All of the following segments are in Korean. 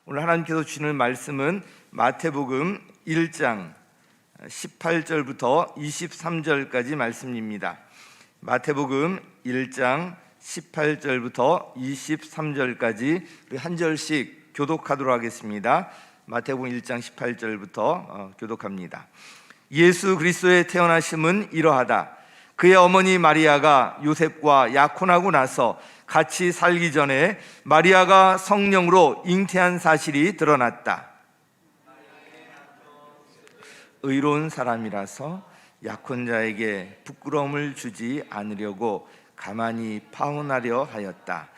오늘 하나님께서 주시는 말씀은 마태복음 1장 18절부터 23절까지 말씀입니다. 마태복음 1장 18절부터 23절까지 우리 한 절씩 교독하도록 하겠습니다. 마태복음 1장 18절부터 교독합니다. 예수 그리스도의 태어나심은 이러하다. 그의 어머니 마리아가 요셉과 약혼하고 나서 같이 살기 전에 마리아가 성령으로 잉태한 사실이 드러났다. 의로운 사람이라서 약혼자에게 부끄러움을 주지 않으려고 가만히 파혼하려 하였다.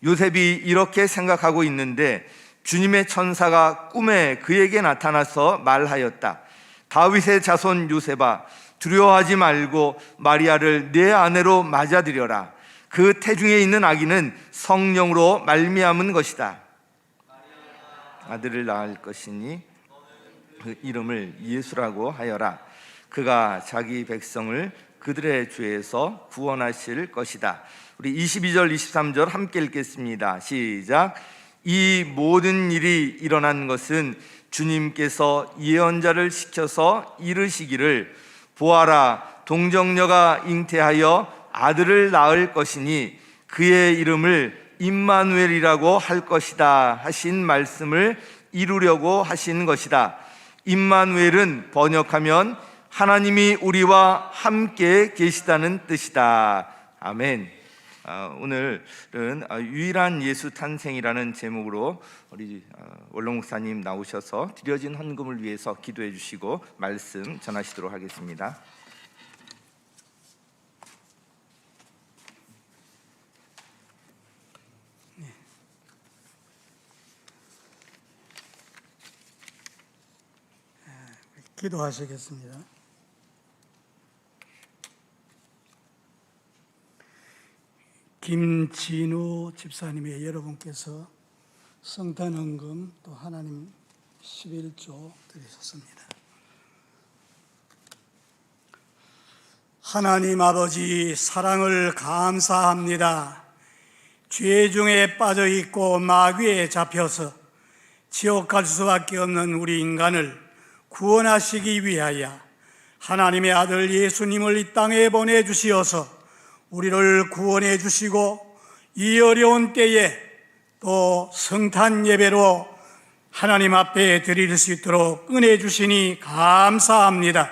요셉이 이렇게 생각하고 있는데 주님의 천사가 꿈에 그에게 나타나서 말하였다. 다윗의 자손 요셉아, 두려워하지 말고 마리아를 내 아내로 맞아들여라. 그 태중에 있는 아기는 성령으로 말미암은 것이다. 아들을 낳을 것이니 그 이름을 예수라고 하여라. 그가 자기 백성을 그들의 죄에서 구원하실 것이다. 우리 22절 23절 함께 읽겠습니다. 시작. 이 모든 일이 일어난 것은 주님께서 예언자를 시켜서 이르시기를 보아라, 동정녀가 잉태하여 아들을 낳을 것이니 그의 이름을 임마누엘이라고 할 것이다 하신 말씀을 이루려고 하신 것이다. 임마누엘은 번역하면 하나님이 우리와 함께 계시다는 뜻이다. 아멘. 오늘은 유일한 예수 탄생이라는 제목으로 우리 원로 목사님 나오셔서 드려진 헌금을 위해서 기도해 주시고 말씀 전하시도록 하겠습니다. 기도하시겠습니다. 김진우 집사님의 여러분께서 성탄 헌금 또 하나님 11조 드리셨습니다. 하나님 아버지, 사랑을 감사합니다. 죄 중에 빠져 있고 마귀에 잡혀서 지옥 갈 수밖에 없는 우리 인간을 구원하시기 위하여 하나님의 아들 예수님을 이 땅에 보내주시어서 우리를 구원해 주시고 이 어려운 때에 또 성탄 예배로 하나님 앞에 드릴 수 있도록 은혜 주시니 감사합니다.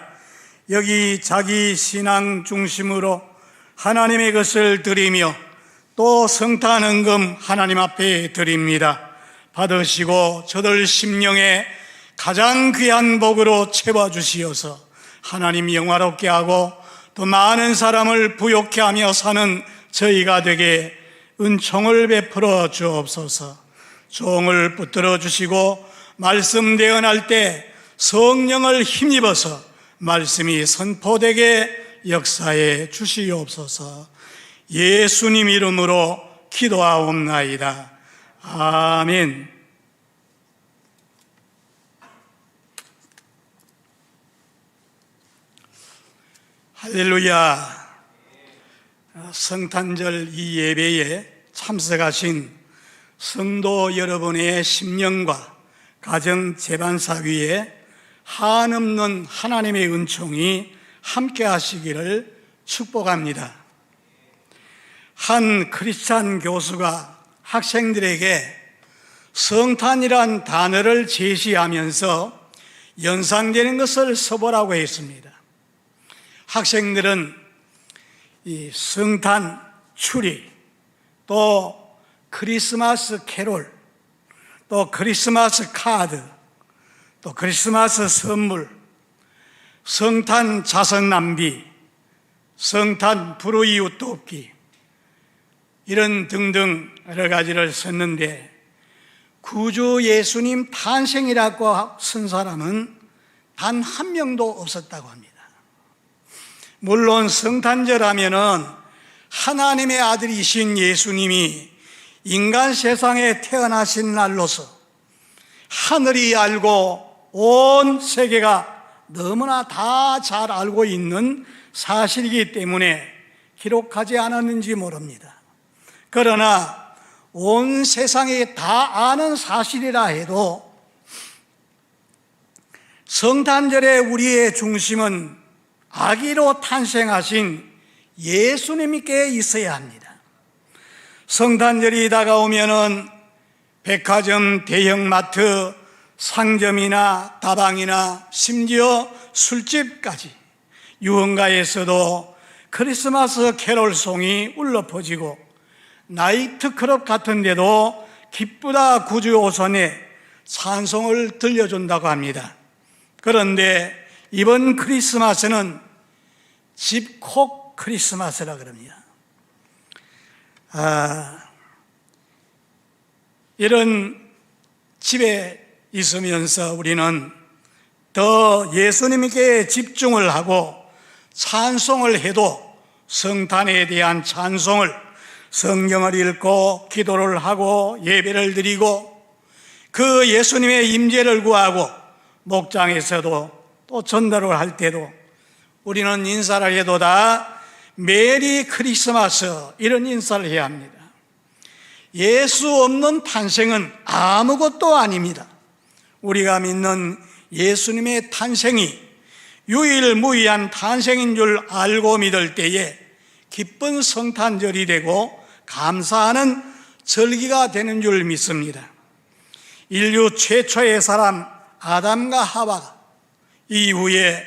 여기 자기 신앙 중심으로 하나님의 것을 드리며 또 성탄 헌금 하나님 앞에 드립니다. 받으시고 저들 심령에 가장 귀한 복으로 채워주시어서 하나님 영화롭게 하고 또 많은 사람을 부욕케 하며 사는 저희가 되게 은총을 베풀어 주옵소서. 종을 붙들어 주시고 말씀 대언할 때 성령을 힘입어서 말씀이 선포되게 역사해 주시옵소서. 예수님 이름으로 기도하옵나이다. 아멘. 할렐루야. 성탄절 이 예배에 참석하신 성도 여러분의 심령과 가정 재반사 위에 한없는 하나님의 은총이 함께 하시기를 축복합니다. 한 크리스찬 교수가 학생들에게 성탄이란 단어를 제시하면서 연상되는 것을 써보라고 했습니다. 학생들은 이 성탄 추리, 또 크리스마스 캐롤, 또 크리스마스 카드, 또 크리스마스 선물, 성탄 자선 낭비, 성탄 불우이웃 돕기, 이런 등등 여러 가지를 썼는데 구주 예수님 탄생이라고 쓴 사람은 단 한 명도 없었다고 합니다. 물론 성탄절 하면은 하나님의 아들이신 예수님이 인간 세상에 태어나신 날로서 하늘이 알고 온 세계가 너무나 다 잘 알고 있는 사실이기 때문에 기록하지 않았는지 모릅니다. 그러나 온 세상이 다 아는 사실이라 해도 성탄절에 우리의 중심은 아기로 탄생하신 예수님께 있어야 합니다. 성탄절이 다가오면은 백화점, 대형마트, 상점이나 다방이나 심지어 술집까지 유흥가에서도 크리스마스 캐롤송이 울려 퍼지고 나이트클럽 같은 데도 기쁘다 구주오선에 찬송을 들려준다고 합니다. 그런데 이번 크리스마스는 집콕 크리스마스라 그럽니다. 이런 집에 있으면서 우리는 더 예수님께 집중을 하고 찬송을 해도 성탄에 대한 찬송을 성경을 읽고 기도를 하고 예배를 드리고 그 예수님의 임재를 구하고 목장에서도 또 전도를 할 때도 우리는 인사를 해도 다 메리 크리스마스 이런 인사를 해야 합니다. 예수 없는 탄생은 아무것도 아닙니다. 우리가 믿는 예수님의 탄생이 유일무이한 탄생인 줄 알고 믿을 때에 기쁜 성탄절이 되고 감사하는 절기가 되는 줄 믿습니다. 인류 최초의 사람 아담과 하와가 이후에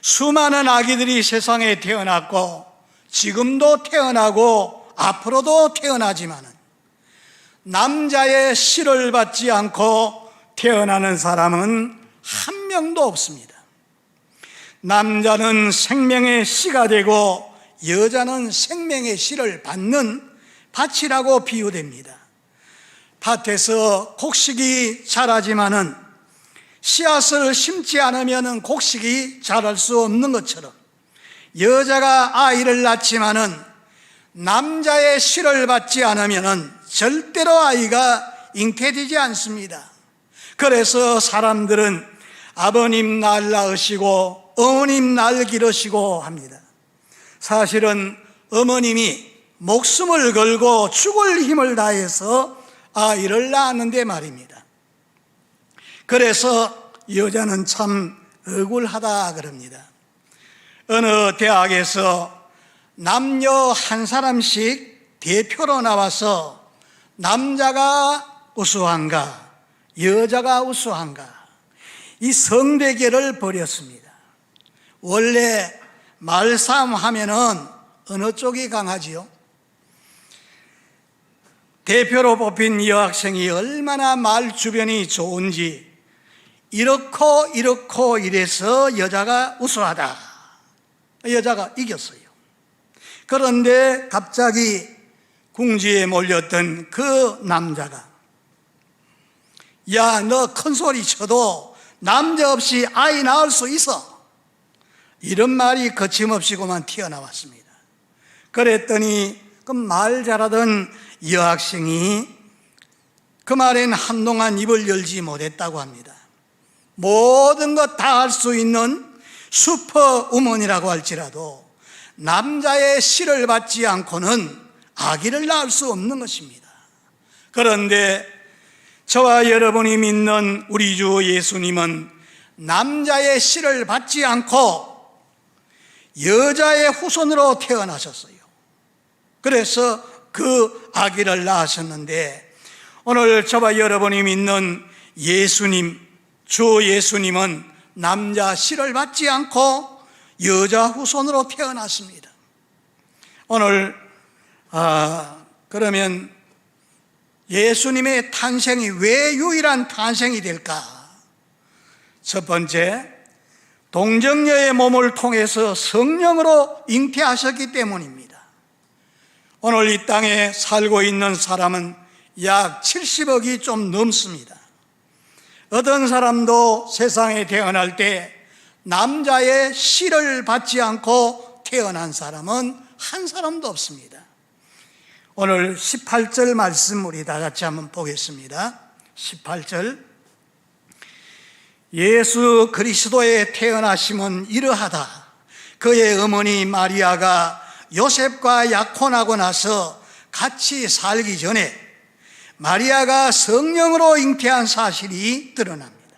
수많은 아기들이 세상에 태어났고 지금도 태어나고 앞으로도 태어나지만 남자의 씨를 받지 않고 태어나는 사람은 한 명도 없습니다. 남자는 생명의 씨가 되고 여자는 생명의 씨를 받는 밭이라고 비유됩니다. 밭에서 곡식이 자라지만은 씨앗을 심지 않으면 곡식이 자랄 수 없는 것처럼 여자가 아이를 낳지만은 남자의 씨를 받지 않으면 절대로 아이가 잉태되지 않습니다. 그래서 사람들은 아버님 날 낳으시고 어머님 날 기르시고 합니다. 사실은 어머님이 목숨을 걸고 죽을 힘을 다해서 아이를 낳았는데 말입니다. 그래서 여자는 참 억울하다 그럽니다. 어느 대학에서 남녀 한 사람씩 대표로 나와서 남자가 우수한가 여자가 우수한가 이 성대결을 벌였습니다. 원래 말싸움 하면은 어느 쪽이 강하지요? 대표로 뽑힌 여학생이 얼마나 말 주변이 좋은지 이렇고 이래서 여자가 우수하다. 여자가 이겼어요. 그런데 갑자기 궁지에 몰렸던 그 남자가 야, 너 큰 소리 쳐도 남자 없이 아이 낳을 수 있어. 이런 말이 거침없이 그만 튀어나왔습니다. 그랬더니 그 말 잘하던 여학생이 그 말엔 한동안 입을 열지 못했다고 합니다. 모든 것 다 할 수 있는 슈퍼우먼이라고 할지라도 남자의 씨를 받지 않고는 아기를 낳을 수 없는 것입니다. 그런데 저와 여러분이 믿는 우리 주 예수님은 남자의 씨를 받지 않고 여자의 후손으로 태어나셨어요. 그래서 그 아기를 낳으셨는데 오늘 저와 여러분이 믿는 예수님, 주 예수님은 남자 씨를 받지 않고 여자 후손으로 태어났습니다. 오늘 그러면 예수님의 탄생이 왜 유일한 탄생이 될까? 첫 번째, 동정녀의 몸을 통해서 성령으로 잉태하셨기 때문입니다. 오늘 이 땅에 살고 있는 사람은 약 70억이 좀 넘습니다. 어떤 사람도 세상에 태어날 때 남자의 씨를 받지 않고 태어난 사람은 한 사람도 없습니다. 오늘 18절 말씀 우리 다 같이 한번 보겠습니다. 18절 예수 그리스도의 태어나심은 이러하다. 그의 어머니 마리아가 요셉과 약혼하고 나서 같이 살기 전에 마리아가 성령으로 잉태한 사실이 드러납니다.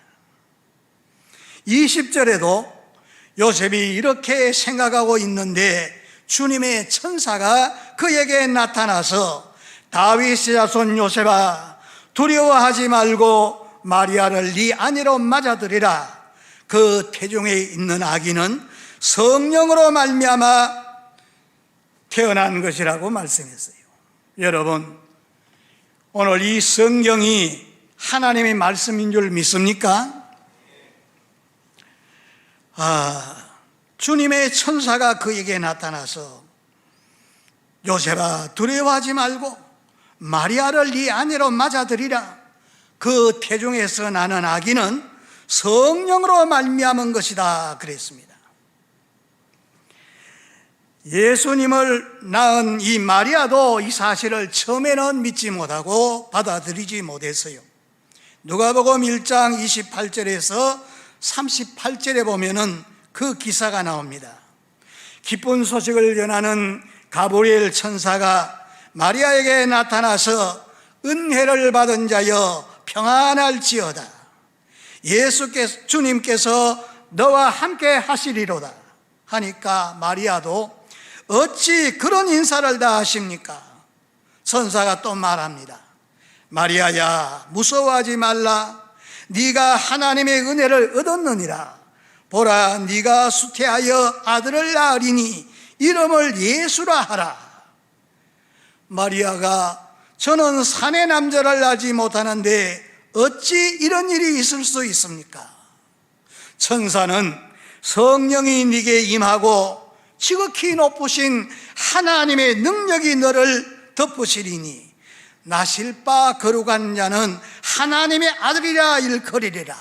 20절에도 요셉이 이렇게 생각하고 있는데 주님의 천사가 그에게 나타나서 다윗의 자손 요셉아 두려워하지 말고 마리아를 네 아내로 맞아들이라. 그 태중에 있는 아기는 성령으로 말미암아 태어난 것이라고 말씀했어요. 여러분, 오늘 이 성경이 하나님의 말씀인 줄 믿습니까? 주님의 천사가 그에게 나타나서 요셉아 두려워하지 말고 마리아를 네 아내로 맞아들이라. 그 태중에서 나는 아기는 성령으로 말미암은 것이다 그랬습니다. 예수님을 낳은 이 마리아도 이 사실을 처음에는 믿지 못하고 받아들이지 못했어요. 누가복음 1장 28절에서 38절에 보면은 그 기사가 나옵니다. 기쁜 소식을 전하는 가브리엘 천사가 마리아에게 나타나서 은혜를 받은 자여 평안할지어다. 주님께서 너와 함께 하시리로다 하니까 마리아도 어찌 그런 인사를 다 하십니까? 천사가 또 말합니다. 마리아야 무서워하지 말라. 네가 하나님의 은혜를 얻었느니라. 보라 네가 수태하여 아들을 낳으리니 이름을 예수라 하라. 마리아가 저는 사내 남자를 낳지 못하는데 어찌 이런 일이 있을 수 있습니까? 천사는 성령이 네게 임하고 지극히 높으신 하나님의 능력이 너를 덮으시리니 나실 바 거룩한 자는 하나님의 아들이라 일컬이리라.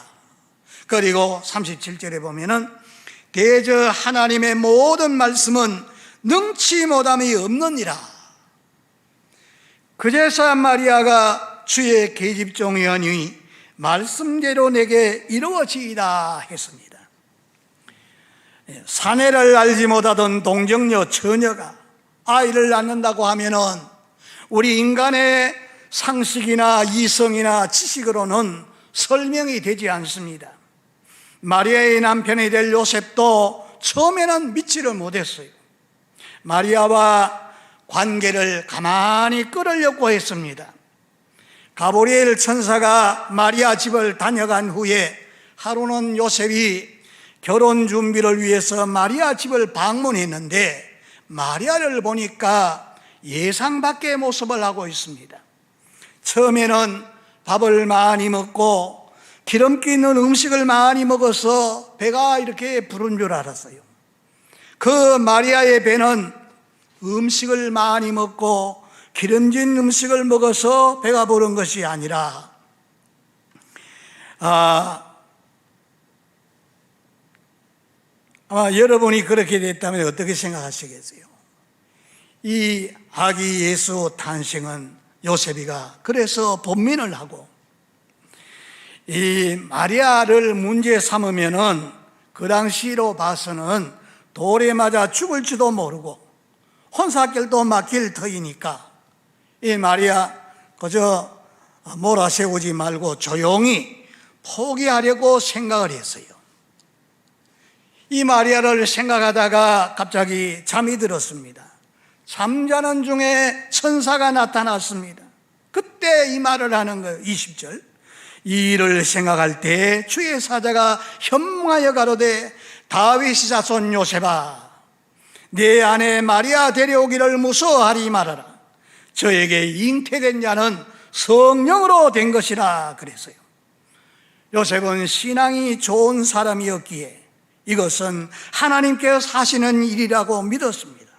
그리고 37절에 보면은 대저 하나님의 모든 말씀은 능치 못함이 없느니라. 그제서야 마리아가 주의 계집종이오니 말씀대로 내게 이루어지이다 했습니다. 사내를 알지 못하던 동정녀 처녀가 아이를 낳는다고 하면은 우리 인간의 상식이나 이성이나 지식으로는 설명이 되지 않습니다. 마리아의 남편이 될 요셉도 처음에는 믿지를 못했어요. 마리아와 관계를 가만히 끌으려고 했습니다. 가브리엘 천사가 마리아 집을 다녀간 후에 하루는 요셉이 결혼 준비를 위해서 마리아 집을 방문했는데 마리아를 보니까 예상 밖의 모습을 하고 있습니다. 처음에는 밥을 많이 먹고 기름기 있는 음식을 많이 먹어서 배가 이렇게 부른 줄 알았어요. 그 마리아의 배는 음식을 많이 먹고 기름진 음식을 먹어서 배가 부른 것이 아니라 아마 여러분이 그렇게 됐다면 어떻게 생각하시겠어요? 이 아기 예수 탄생은 요셉이가 그래서 번민을 하고 이 마리아를 문제 삼으면은 그 당시로 봐서는 돌에 맞아 죽을지도 모르고 혼사길도 막힐 터이니까 이 마리아 그저 몰아세우지 말고 조용히 포기하려고 생각을 했어요. 이 마리아를 생각하다가 갑자기 잠이 들었습니다. 잠자는 중에 천사가 나타났습니다. 그때 이 말을 하는 거예요. 20절. 이 일을 생각할 때 주의 사자가 현몽하여 가로되 다윗의 자손 요셉아 내 아내 마리아 데려오기를 무서워하리 말하라. 저에게 잉태된 자는 성령으로 된 것이라 그랬어요. 요셉은 신앙이 좋은 사람이었기에 이것은 하나님께서 하시는 일이라고 믿었습니다.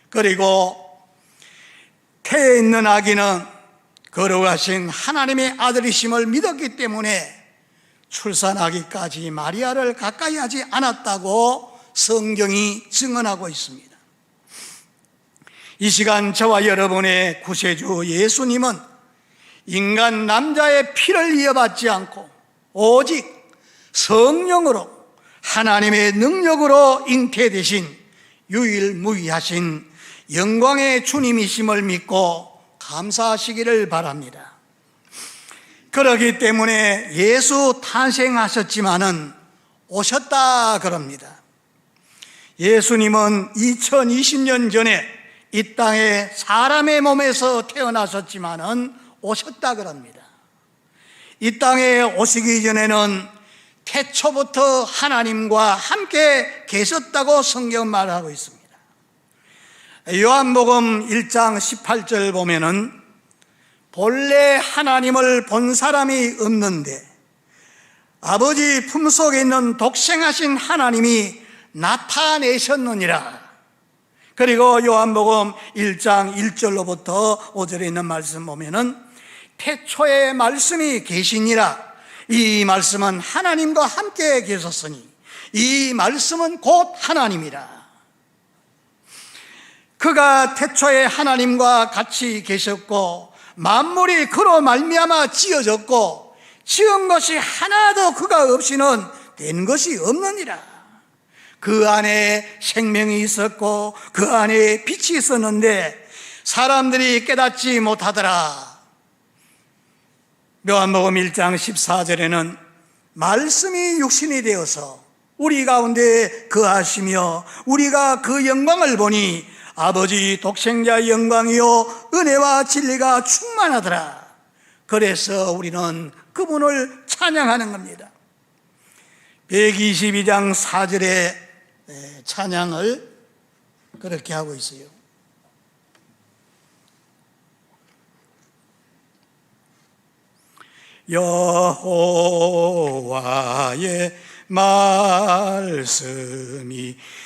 그리고 태에 있는 아기는 거룩하신 하나님의 아들이심을 믿었기 때문에 출산하기까지 마리아를 가까이 하지 않았다고 성경이 증언하고 있습니다. 이 시간 저와 여러분의 구세주 예수님은 인간 남자의 피를 이어받지 않고 오직 성령으로 하나님의 능력으로 잉태되신 유일무이하신 영광의 주님이심을 믿고 감사하시기를 바랍니다. 그러기 때문에 예수 탄생하셨지만은 오셨다 그럽니다. 예수님은 2020년 전에 이 땅에 사람의 몸에서 태어나셨지만은 오셨다 그럽니다. 이 땅에 오시기 전에는 태초부터 하나님과 함께 계셨다고 성경은 말하고 있습니다. 요한복음 1장 18절 보면은 본래 하나님을 본 사람이 없는데 아버지 품속에 있는 독생하신 하나님이 나타내셨느니라. 그리고 요한복음 1장 1절로부터 5절에 있는 말씀 보면은 태초에 말씀이 계시니라. 이 말씀은 하나님과 함께 계셨으니 이 말씀은 곧 하나님이라. 그가 태초에 하나님과 같이 계셨고 만물이 그로 말미암아 지어졌고 지은 것이 하나도 그가 없이는 된 것이 없느니라. 그 안에 생명이 있었고 그 안에 빛이 있었는데 사람들이 깨닫지 못하더라. 요한복음 1장 14절에는 말씀이 육신이 되어서 우리 가운데 거하시며 우리가 그 영광을 보니 아버지 독생자의 영광이요 은혜와 진리가 충만하더라. 그래서 우리는 그분을 찬양하는 겁니다. 122장 4절에 찬양을 그렇게 하고 있어요. 여호와의 말씀이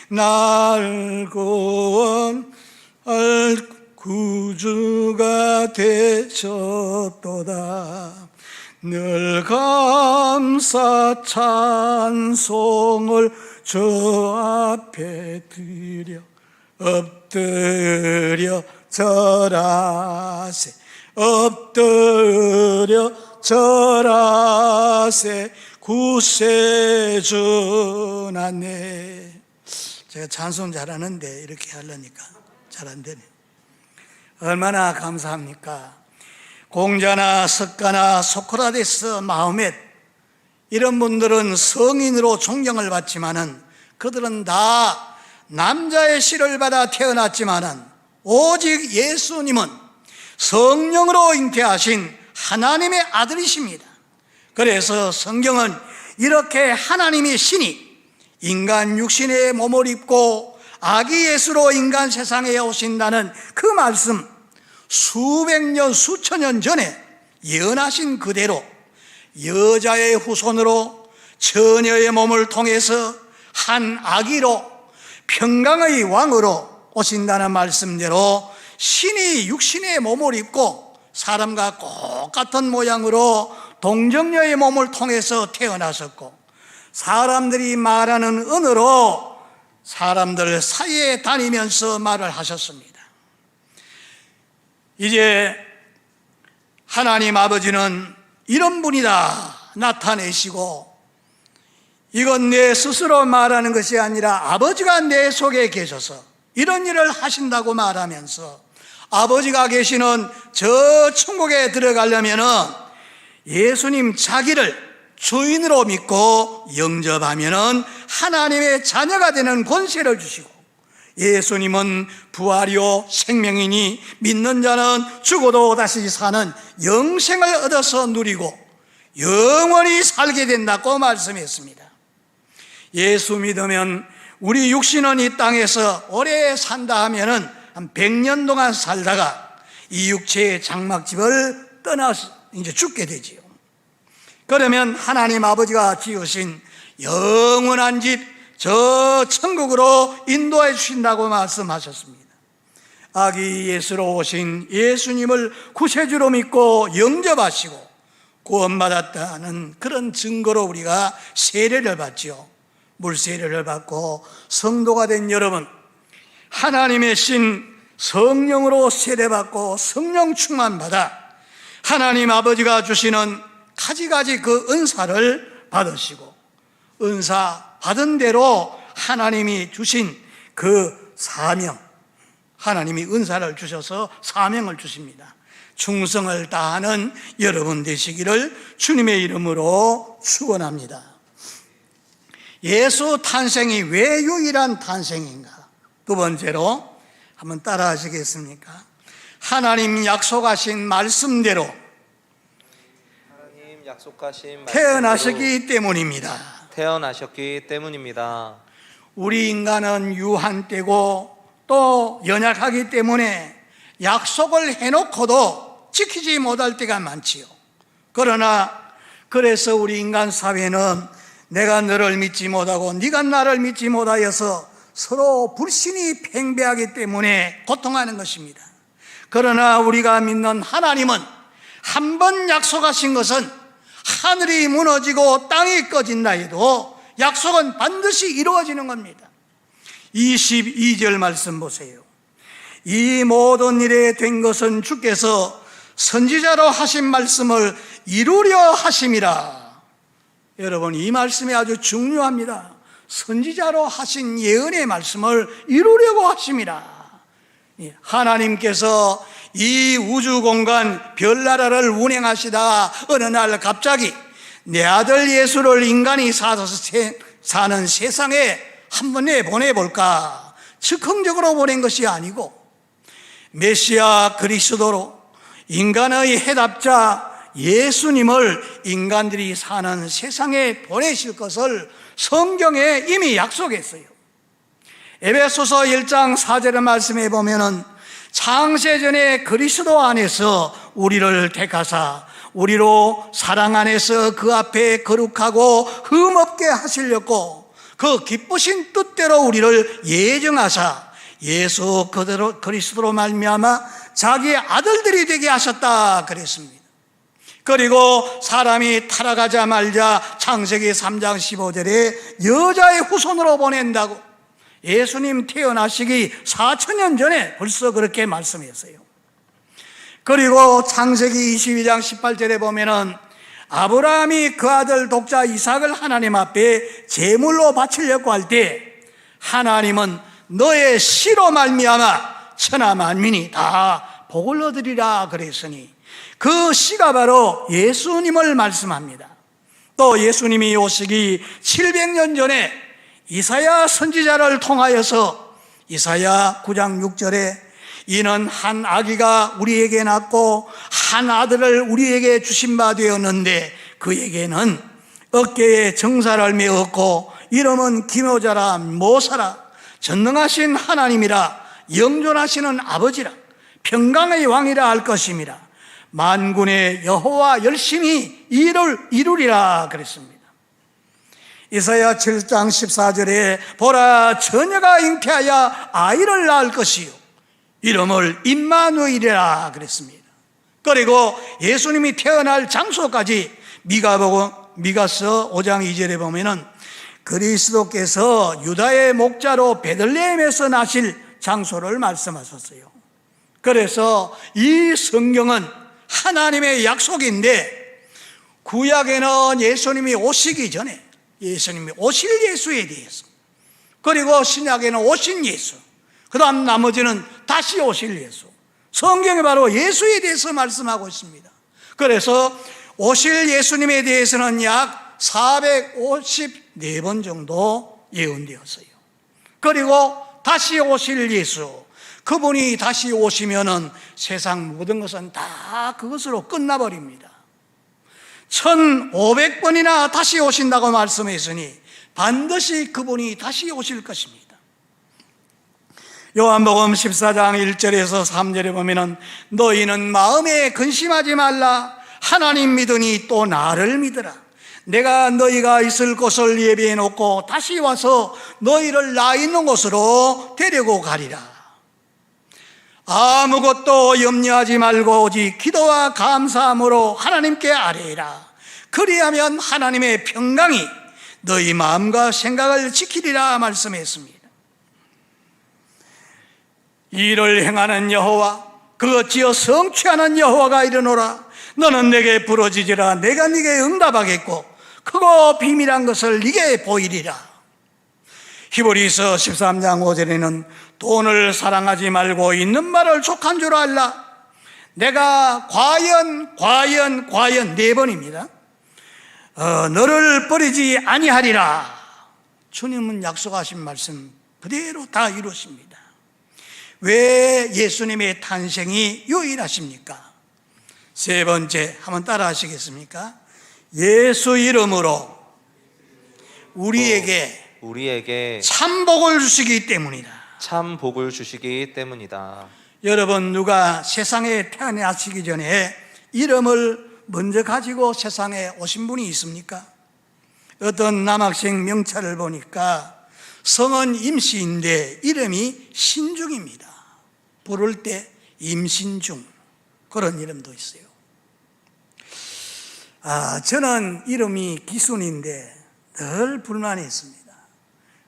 날 구원할 구주가 되셨도다. 늘 감사 찬송을 저 앞에 드려 엎드려 절하세 엎드려 절하세 구세주나네. 제가 찬송 잘하는데 이렇게 하려니까 잘 안 되네. 얼마나 감사합니까? 공자나 석가나 소크라테스, 마호멧 이런 분들은 성인으로 존경을 받지만은 그들은 다 남자의 씨를 받아 태어났지만은 오직 예수님은 성령으로 잉태하신 하나님의 아들이십니다. 그래서 성경은 이렇게 하나님의 신이 인간 육신의 몸을 입고 아기 예수로 인간 세상에 오신다는 그 말씀 수백 년 수천 년 전에 예언하신 그대로 여자의 후손으로 처녀의 몸을 통해서 한 아기로 평강의 왕으로 오신다는 말씀대로 신이 육신의 몸을 입고 사람과 똑같은 모양으로 동정녀의 몸을 통해서 태어나셨고 사람들이 말하는 언어로 사람들 사이에 다니면서 말을 하셨습니다. 이제 하나님 아버지는 이런 분이다 나타내시고 이건 내 스스로 말하는 것이 아니라 아버지가 내 속에 계셔서 이런 일을 하신다고 말하면서 아버지가 계시는 저 천국에 들어가려면은 예수님 자기를 주인으로 믿고 영접하면은 하나님의 자녀가 되는 권세를 주시고 예수님은 부활이요 생명이니 믿는 자는 죽어도 다시 사는 영생을 얻어서 누리고 영원히 살게 된다고 말씀했습니다. 예수 믿으면 우리 육신은 이 땅에서 오래 산다 하면은 한 100년 동안 살다가 이 육체의 장막집을 떠나서 이제 죽게 되지요. 그러면 하나님 아버지가 지으신 영원한 집 저 천국으로 인도해 주신다고 말씀하셨습니다. 아기 예수로 오신 예수님을 구세주로 믿고 영접하시고 구원받았다는 그런 증거로 우리가 세례를 받지요. 물세례를 받고 성도가 된 여러분, 하나님의 신 성령으로 세례받고 성령 충만받아 하나님 아버지가 주시는 가지가지 그 은사를 받으시고 은사 받은 대로 하나님이 주신 그 사명, 하나님이 은사를 주셔서 사명을 주십니다. 충성을 다하는 여러분 되시기를 주님의 이름으로 축원합니다. 예수 탄생이 왜 유일한 탄생인가? 두 번째로 한번 따라 하시겠습니까? 하나님 약속하신 말씀대로 하나님 약속하신 태어나셨기 때문입니다. 태어나셨기 때문입니다. 우리 인간은 유한되고 또 연약하기 때문에 약속을 해놓고도 지키지 못할 때가 많지요. 그래서 우리 인간 사회는 내가 너를 믿지 못하고 네가 나를 믿지 못하여서 서로 불신이 팽배하기 때문에 고통하는 것입니다. 그러나 우리가 믿는 하나님은 한 번 약속하신 것은 하늘이 무너지고 땅이 꺼진다 해도 약속은 반드시 이루어지는 겁니다. 22절 말씀 보세요. 이 모든 일에 된 것은 주께서 선지자로 하신 말씀을 이루려 하심이라. 여러분, 이 말씀이 아주 중요합니다. 선지자로 하신 예언의 말씀을 이루려고 하심이라. 하나님께서 이 우주 공간 별나라를 운행하시다 어느 날 갑자기 내 아들 예수를 인간이 사는 세상에 한번 내보내볼까 즉흥적으로 보낸 것이 아니고 메시아 그리스도로 인간의 해답자 예수님을 인간들이 사는 세상에 보내실 것을 성경에 이미 약속했어요. 에베소서 1장 4절의 말씀에 보면은 창세전에 그리스도 안에서 우리를 택하사 우리로 사랑 안에서 그 앞에 거룩하고 흠없게 하시려고 그 기쁘신 뜻대로 우리를 예정하사 예수 그리스도로 말미암아 자기 아들들이 되게 하셨다 그랬습니다. 그리고 사람이 타락하자 말자 창세기 3장 15절에 여자의 후손으로 보낸다고 예수님 태어나시기 4,000년 전에 벌써 그렇게 말씀했어요. 그리고 창세기 22장 18절에 보면은 아브라함이 그 아들 독자 이삭을 하나님 앞에 제물로 바치려고 할 때 하나님은 너의 씨로 말미암아 천하 만민이 다 복을 얻으리라 그랬으니 그 씨가 바로 예수님을 말씀합니다. 또 예수님이 오시기 700년 전에 이사야 선지자를 통하여서 이사야 9장 6절에 이는 한 아기가 우리에게 낳고 한 아들을 우리에게 주신 바 되었는데 그에게는 어깨에 정사를 메었고 이름은 기묘자라 모사라 전능하신 하나님이라 영존하시는 아버지라 평강의 왕이라 할 것임이라 만군의 여호와 열심히 이루리라 그랬습니다. 이사야 7장 14절에 보라 처녀가 잉태하여 아이를 낳을 것이요 이름을 임마누엘이라 그랬습니다. 그리고 예수님이 태어날 장소까지 미가서 5장 2절에 보면은 그리스도께서 유다의 목자로 베들레헴에서 나실 장소를 말씀하셨어요. 그래서 이 성경은 하나님의 약속인데 구약에는 예수님이 오시기 전에 예수님이 오실 예수에 대해서 그리고 신약에는 오신 예수 그 다음 나머지는 다시 오실 예수 성경에 바로 예수에 대해서 말씀하고 있습니다. 그래서 오실 예수님에 대해서는 약 454번 정도 예언되었어요. 그리고 다시 오실 예수 그분이 다시 오시면은 세상 모든 것은 다 그것으로 끝나버립니다. 1500번이나 다시 오신다고 말씀했으니 반드시 그분이 다시 오실 것입니다. 요한복음 14장 1절에서 3절에 보면은 너희는 마음에 근심하지 말라 하나님 믿으니 또 나를 믿으라 내가 너희가 있을 곳을 예비해 놓고 다시 와서 너희를 나 있는 곳으로 데리고 가리라. 아무것도 염려하지 말고 오직 기도와 감사함으로 하나님께 아뢰라. 그리하면 하나님의 평강이 너희 마음과 생각을 지키리라 말씀했습니다. 이를 행하는 여호와 그 어찌어 성취하는 여호와가 이르노라. 너는 내게 부르짖으라 내가 네게 응답하겠고 크고 비밀한 것을 네게 보이리라. 히브리서 13장 5절에는 돈을 사랑하지 말고 있는 말을 족한 줄 알라. 내가 과연 네 번입니다. 너를 버리지 아니하리라. 주님은 약속하신 말씀 그대로 다 이루십니다. 왜 예수님의 탄생이 유일하십니까? 세 번째, 한번 따라 하시겠습니까? 예수 이름으로 우리에게 참 복을 주시기 때문이다. 참 복을 주시기 때문이다. 여러분, 누가 세상에 태어나시기 전에 이름을 먼저 가지고 세상에 오신 분이 있습니까? 어떤 남학생 명찰을 보니까 성은 임시인데 이름이 신중입니다. 부를 때 임신중, 그런 이름도 있어요. 저는 이름이 기순인데 늘 불만이 있습니다.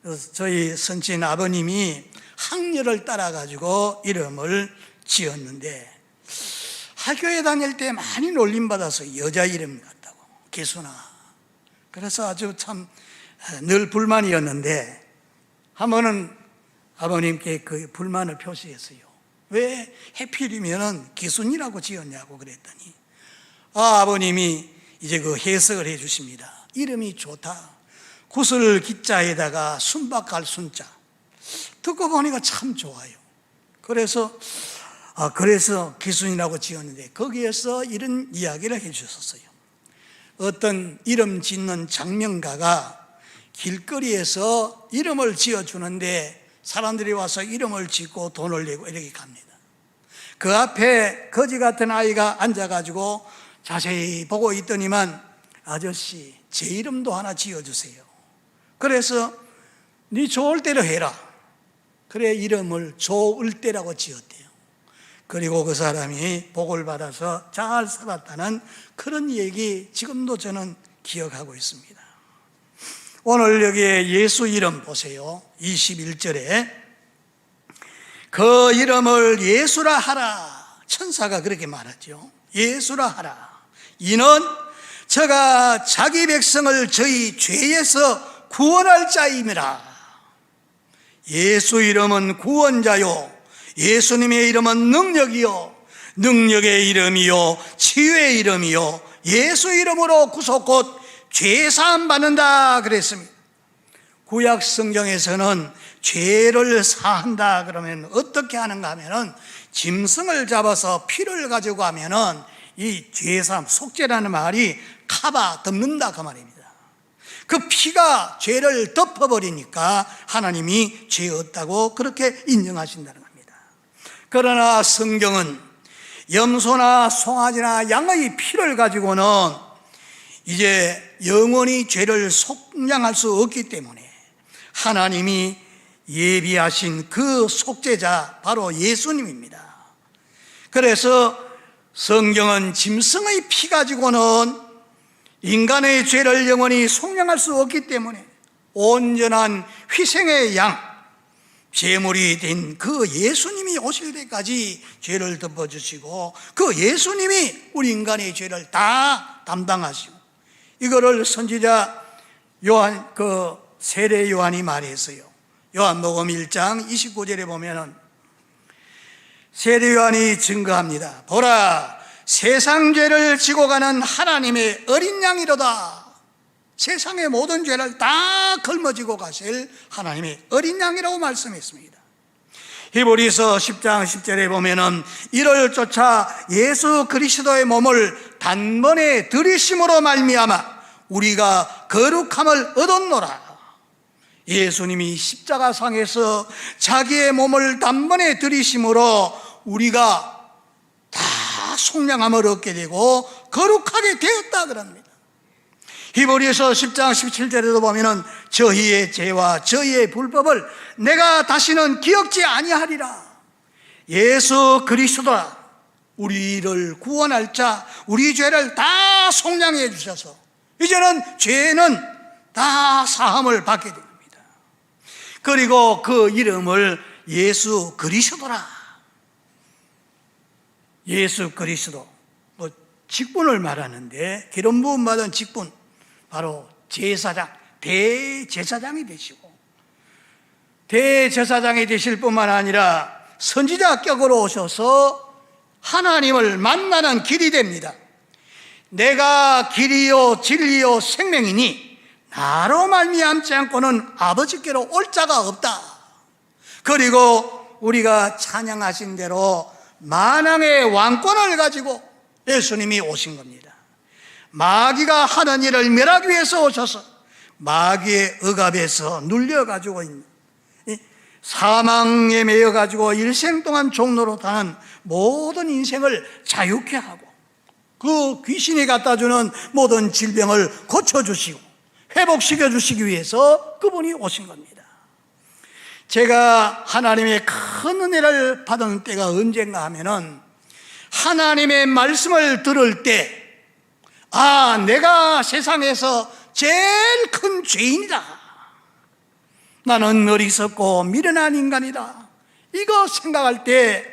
그래서 저희 선친 아버님이 학렬을 따라가지고 이름을 지었는데 학교에 다닐 때 많이 놀림받아서 여자 이름 같다고, 기순아. 그래서 아주 참 늘 불만이었는데 한 번은 아버님께 그 불만을 표시했어요. 왜 해필이면 기순이라고 지었냐고 그랬더니 아버님이 이제 그 해석을 해 주십니다. 이름이 좋다. 구슬 기자에다가 순박할 순자. 듣고 보니까 참 좋아요. 그래서 기순이라고 지었는데 거기에서 이런 이야기를 해 주셨어요. 어떤 이름 짓는 장명가가 길거리에서 이름을 지어주는데 사람들이 와서 이름을 짓고 돈을 내고 이렇게 갑니다. 그 앞에 거지 같은 아이가 앉아가지고 자세히 보고 있더니만, 아저씨 제 이름도 하나 지어주세요. 그래서 네 좋을 대로 해라. 그래 이름을 좋을때라고 지었대요. 그리고 그 사람이 복을 받아서 잘 살았다는 그런 얘기 지금도 저는 기억하고 있습니다. 오늘 여기에 예수 이름 보세요. 21절에 그 이름을 예수라 하라. 천사가 그렇게 말하죠. 예수라 하라. 이는 저가 자기 백성을 저희 죄에서 구원할 자임이라. 예수 이름은 구원자요, 예수님의 이름은 능력이요, 능력의 이름이요, 치유의 이름이요, 예수 이름으로 구속 곧 죄사함 받는다 그랬습니다. 구약 성경에서는 죄를 사한다 그러면 어떻게 하는가 하면은 짐승을 잡아서 피를 가지고 가면은 이 죄사함, 속죄라는 말이 카바, 덮는다 그 말입니다. 그 피가 죄를 덮어버리니까 하나님이 죄 없다고 그렇게 인정하신다는 겁니다. 그러나 성경은 염소나 송아지나 양의 피를 가지고는 이제 영원히 죄를 속량할 수 없기 때문에 하나님이 예비하신 그 속죄자 바로 예수님입니다. 그래서 성경은 짐승의 피 가지고는 인간의 죄를 영원히 속량할 수 없기 때문에 온전한 희생의 양, 제물이 된 그 예수님이 오실 때까지 죄를 덮어주시고 그 예수님이 우리 인간의 죄를 다 담당하시고, 이거를 선지자 요한, 그 세례 요한이 말했어요. 요한복음 1장 29절에 보면은 세례 요한이 증거합니다. 보라, 세상 죄를 지고 가는 하나님의 어린 양이로다. 세상의 모든 죄를 다 걸머지고 가실 하나님의 어린 양이라고 말씀했습니다. 히브리서 10장 10절에 보면은 이를 쫓아 예수 그리스도의 몸을 단번에 들이심으로 말미암아 우리가 거룩함을 얻었노라. 예수님이 십자가상에서 자기의 몸을 단번에 들이심으로 우리가 다 속량함을 얻게 되고 거룩하게 되었다 그럽니다. 히브리서 10장 17절에도 보면은 저희의 죄와 저희의 불법을 내가 다시는 기억지 아니하리라. 예수 그리스도라. 우리를 구원할 자, 우리 죄를 다 속량해 주셔서 이제는 죄는 다 사함을 받게 됩니다. 그리고 그 이름을 예수 그리스도라. 예수 그리스도, 뭐 직분을 말하는데 기름 부음 받은 직분, 바로 제사장, 대제사장이 되시고 대제사장이 되실 뿐만 아니라 선지자격으로 오셔서 하나님을 만나는 길이 됩니다. 내가 길이요 진리요 생명이니 나로 말미암지 않고는 아버지께로 올 자가 없다. 그리고 우리가 찬양하신 대로 만왕의 왕권을 가지고 예수님이 오신 겁니다. 마귀가 하는 일을 멸하기 위해서 오셔서 마귀의 억압에서 눌려가지고 있는, 사망에 매여가지고 일생 동안 종로로 타는 모든 인생을 자유케 하고 그 귀신이 갖다주는 모든 질병을 고쳐주시고 회복시켜 주시기 위해서 그분이 오신 겁니다. 제가 하나님의 큰 은혜를 받은 때가 언젠가 하면은 하나님의 말씀을 들을 때, 내가 세상에서 제일 큰 죄인이다. 나는 어리석고 미련한 인간이다. 이거 생각할 때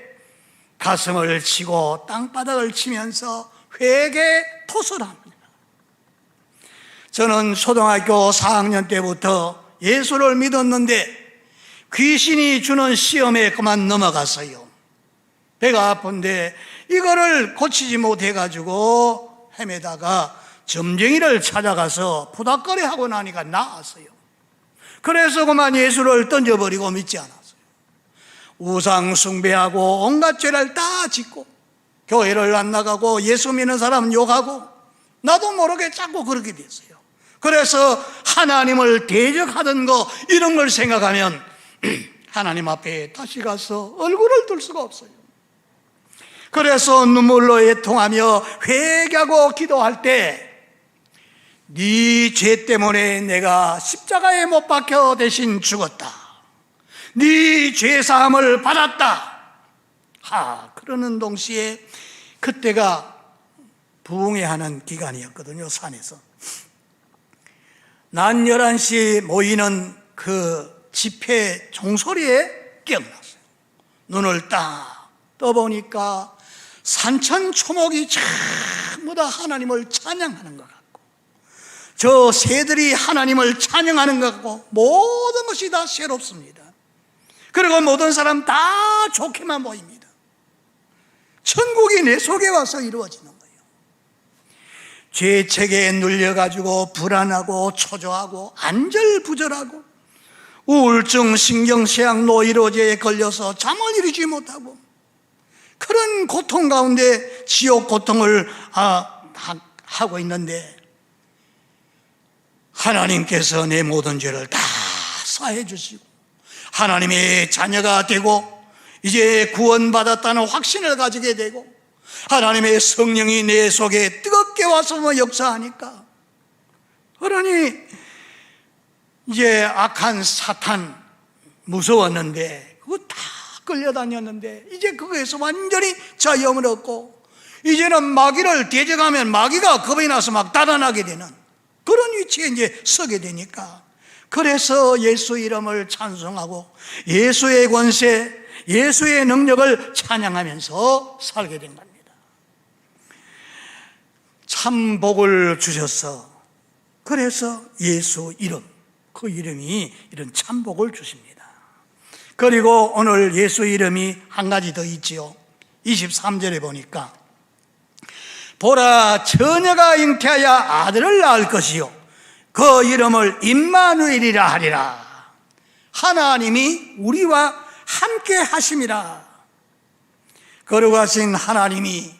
가슴을 치고 땅바닥을 치면서 회개토설을 합니다. 저는 초등학교 4학년 때부터 예수를 믿었는데 귀신이 주는 시험에 그만 넘어갔어요. 배가 아픈데 이거를 고치지 못해가지고 헤매다가 점쟁이를 찾아가서 푸닥거리하고 나니까 나았어요. 그래서 그만 예수를 던져버리고 믿지 않았어요. 우상 숭배하고 온갖 죄를 다 짓고 교회를 안 나가고 예수 믿는 사람 욕하고 나도 모르게 자꾸 그렇게 됐어요. 그래서 하나님을 대적하던 거 이런 걸 생각하면 하나님 앞에 다시 가서 얼굴을 들 수가 없어요. 그래서 눈물로 애통하며 회개하고 기도할 때 네 죄 때문에 내가 십자가에 못 박혀 대신 죽었다. 네 죄사함을 받았다. 그러는 동시에 그때가 부흥회하는 기간이었거든요. 산에서 낮 11시 모이는 그 집회 종소리에 깨어났어요. 눈을 딱 떠보니까 산천초목이 전부 다 하나님을 찬양하는 것 같고 저 새들이 하나님을 찬양하는 것 같고 모든 것이 다 새롭습니다. 그리고 모든 사람 다 좋게만 보입니다. 천국이 내 속에 와서 이루어지는 거예요. 죄책에 눌려가지고 불안하고 초조하고 안절부절하고 우울증, 신경쇠약, 노이로제에 걸려서 잠을 이루지 못하고 그런 고통 가운데 지옥 고통을 하고 있는데 하나님께서 내 모든 죄를 다 사해 주시고 하나님의 자녀가 되고 이제 구원받았다는 확신을 가지게 되고 하나님의 성령이 내 속에 뜨겁게 와서 역사하니까 그러니 이제 악한 사탄 무서웠는데 그거 다 끌려다녔는데 이제 그거에서 완전히 자유함을 얻고 이제는 마귀를 대적하면 마귀가 겁이 나서 막 달아나게 되는 그런 위치에 이제 서게 되니까 그래서 예수 이름을 찬송하고 예수의 권세, 예수의 능력을 찬양하면서 살게 된 겁니다. 참 복을 주셔서 그래서 예수 이름, 그 이름이 이런 참 복을 주십니다. 그리고 오늘 예수 이름이 한 가지 더 있지요. 23절에 보니까 보라 처녀가 잉태하여 아들을 낳을 것이요 그 이름을 임마누엘이라 하리라. 하나님이 우리와 함께 하심이라. 거룩하신 하나님이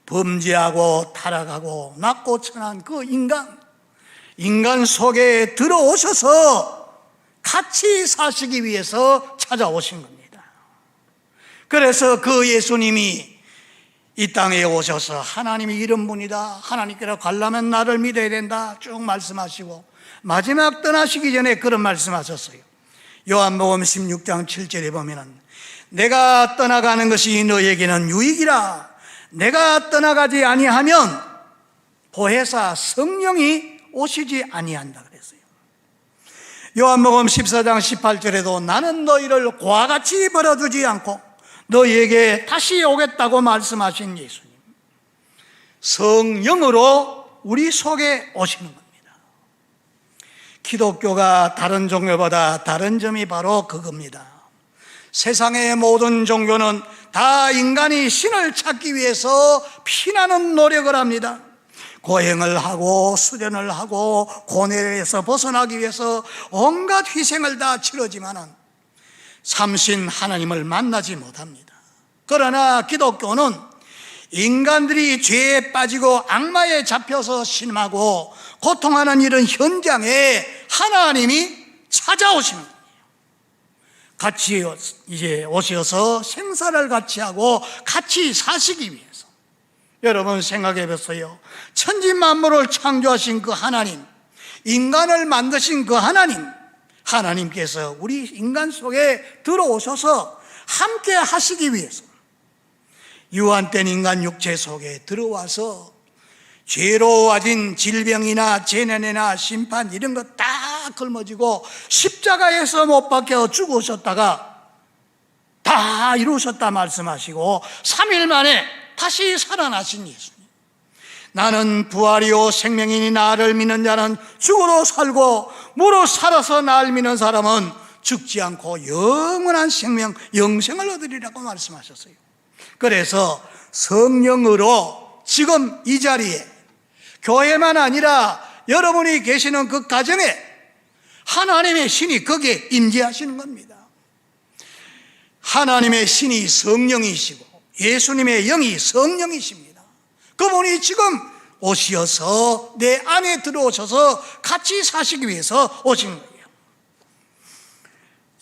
범죄하고 타락하고 낮고 천한 그 인간 속에 들어오셔서 같이 사시기 위해서 찾아오신 겁니다. 그래서 그 예수님이 이 땅에 오셔서 하나님이 이런 분이다, 하나님께로 가려면 나를 믿어야 된다 쭉 말씀하시고 마지막 떠나시기 전에 그런 말씀하셨어요. 요한복음 16장 7절에 보면은 내가 떠나가는 것이 너에게는 유익이라. 내가 떠나가지 아니하면 보혜사 성령이 오시지 아니한다 그랬어요. 요한복음 14장 18절에도 나는 너희를 고아같이 버려두지 않고 너희에게 다시 오겠다고 말씀하신 예수님, 성령으로 우리 속에 오시는 겁니다. 기독교가 다른 종교보다 다른 점이 바로 그겁니다. 세상의 모든 종교는 다 인간이 신을 찾기 위해서 피나는 노력을 합니다. 고행을 하고 수련을 하고 고뇌에서 벗어나기 위해서 온갖 희생을 다 치르지만은 삼신 하나님을 만나지 못합니다. 그러나 기독교는 인간들이 죄에 빠지고 악마에 잡혀서 신음하고 고통하는 이런 현장에 하나님이 찾아오시는 거예요. 같이 이제 오셔서 생사를 같이 하고 같이 사시기 위해서. 여러분 생각해 보세요. 천지 만물을 창조하신 그 하나님, 인간을 만드신 그 하나님께서 우리 인간 속에 들어오셔서 함께 하시기 위해서 유한된 인간 육체 속에 들어와서 죄로 와진 질병이나 재난이나 심판 이런 거 다 걸머지고 십자가에서 못 박혀 죽으셨다가 다 이루셨다 말씀하시고 3일 만에 다시 살아나신 예수님. 나는 부활이요 생명이니 나를 믿는 자는 죽어도 살고 무릇 살아서 나를 믿는 사람은 죽지 않고 영원한 생명 영생을 얻으리라고 말씀하셨어요. 그래서 성령으로 지금 이 자리에 교회만 아니라 여러분이 계시는 그 가정에 하나님의 신이 거기에 임재하시는 겁니다. 하나님의 신이 성령이시고 예수님의 영이 성령이십니다. 그분이 지금 오셔서 내 안에 들어오셔서 같이 사시기 위해서 오신 거예요.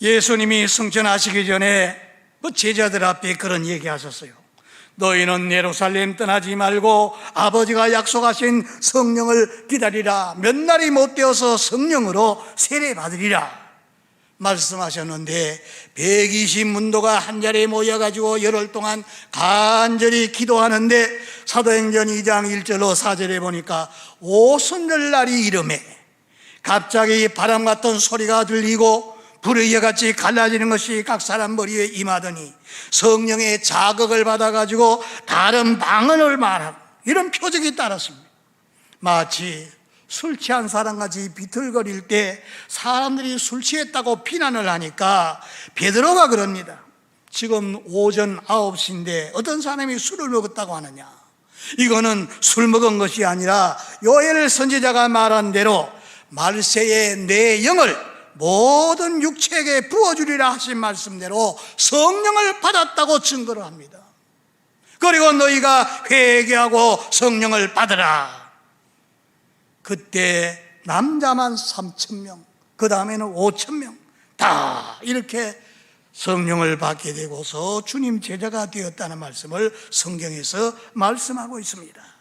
예수님이 승천하시기 전에 그 제자들 앞에 그런 얘기 하셨어요. 너희는 예루살렘 떠나지 말고 아버지가 약속하신 성령을 기다리라. 몇 날이 못 되어서 성령으로 세례받으리라 말씀하셨는데 120문도가 한자리에 모여가지고 열흘 동안 간절히 기도하는데 사도행전 2장 1절로 4절에 보니까 오순절날이 이름에 갑자기 바람 같은 소리가 들리고 불의 같이 갈라지는 것이 각 사람 머리에 임하더니 성령의 자극을 받아가지고 다른 방언을 말하고 이런 표적이 따랐습니다. 마치 술 취한 사람같이 비틀거릴 때 사람들이 술 취했다고 비난을 하니까 베드로가 그럽니다. 지금 오전 9시인데 어떤 사람이 술을 먹었다고 하느냐. 이거는 술 먹은 것이 아니라 요엘 선지자가 말한 대로 말세에 내 영을 모든 육체에게 부어주리라 하신 말씀대로 성령을 받았다고 증거를 합니다. 그리고 너희가 회개하고 성령을 받으라. 그때 남자만 3,000명, 그 다음에는 5,000명 다 이렇게 성령을 받게 되고서 주님 제자가 되었다는 말씀을 성경에서 말씀하고 있습니다.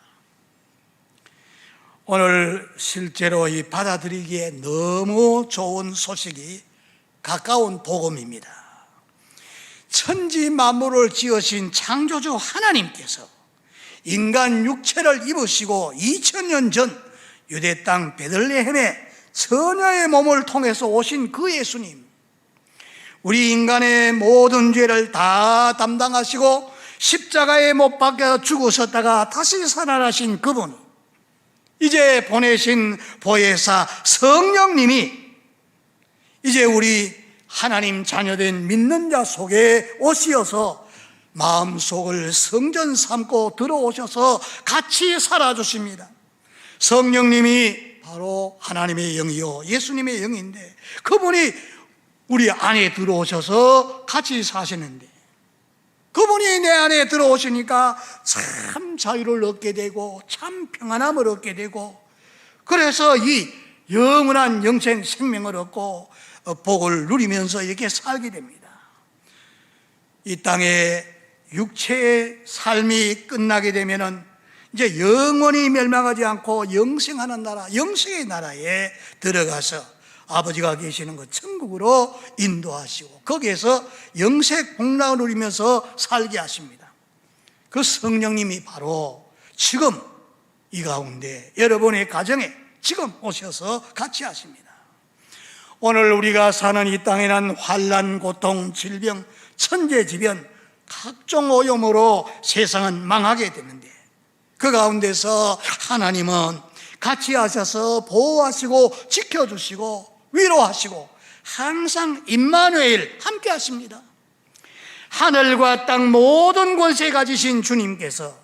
오늘 실제로 이 받아들이기에 너무 좋은 소식이 가까운 복음입니다. 천지 만물을 지으신 창조주 하나님께서 인간 육체를 입으시고 2000년 전 유대 땅 베들레헴에 처녀의 몸을 통해서 오신 그 예수님, 우리 인간의 모든 죄를 다 담당하시고 십자가에 못 박혀 죽으셨다가 다시 살아나신 그분, 이제 보내신 보혜사 성령님이 이제 우리 하나님 자녀된 믿는 자 속에 오시어서 마음속을 성전 삼고 들어오셔서 같이 살아주십니다. 성령님이 바로 하나님의 영이요 예수님의 영인데 그분이 우리 안에 들어오셔서 같이 사시는데 그분이 내 안에 들어오시니까 참 자유를 얻게 되고 참 평안함을 얻게 되고 그래서 이 영원한 영생 생명을 얻고 복을 누리면서 이렇게 살게 됩니다. 이 땅에 육체의 삶이 끝나게 되면은 이제 영원히 멸망하지 않고 영생하는 나라, 영생의 나라에 들어가서 아버지가 계시는 그 천국으로 인도하시고 거기에서 영생 복락을 누리면서 살게 하십니다. 그 성령님이 바로 지금 이 가운데 여러분의 가정에 지금 오셔서 같이 하십니다. 오늘 우리가 사는 이 땅에는 환난, 고통, 질병, 천재지변, 각종 오염으로 세상은 망하게 되는데 그 가운데서 하나님은 같이 하셔서 보호하시고 지켜주시고 위로하시고 항상 임마누엘 함께 하십니다. 하늘과 땅 모든 권세 가지신 주님께서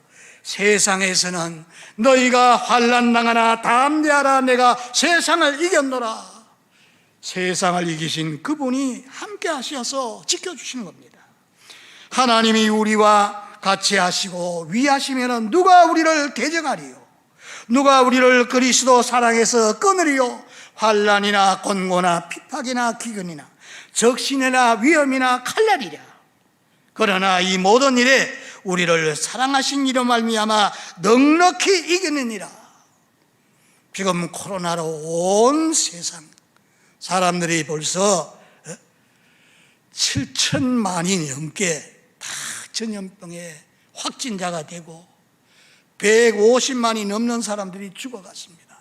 세상에서는 너희가 환난 당하나 담대하라 내가 세상을 이겼노라, 세상을 이기신 그분이 함께 하셔서 지켜주시는 겁니다. 하나님이 우리와 같이 하시고 위하시면 누가 우리를 대적하리요? 누가 우리를 그리스도 사랑에서 끊으리요? 환난이나 곤고나 핍박이나 기근이나 적신이나 위험이나 칼날이랴. 그러나 이 모든 일에 우리를 사랑하신 이로 말미암아 넉넉히 이기느니라. 지금 코로나로 온 세상 사람들이 벌써 7천만이 넘게 다 전염병에 확진자가 되고 150만이 넘는 사람들이 죽어갔습니다.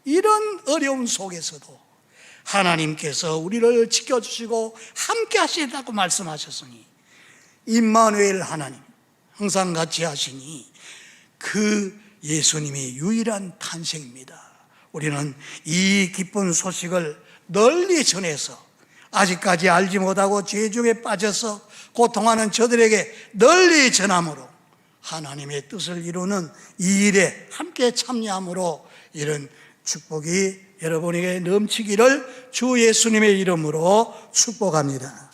이런 어려움 속에서도 하나님께서 우리를 지켜주시고 함께 하시다고 말씀하셨으니 임마누엘 하나님 항상 같이 하시니 그 예수님이 유일한 탄생입니다. 우리는 이 기쁜 소식을 널리 전해서 아직까지 알지 못하고 죄 중에 빠져서 고통하는 저들에게 널리 전함으로 하나님의 뜻을 이루는 이 일에 함께 참여함으로 이런 축복이 여러분에게 넘치기를 주 예수님의 이름으로 축복합니다.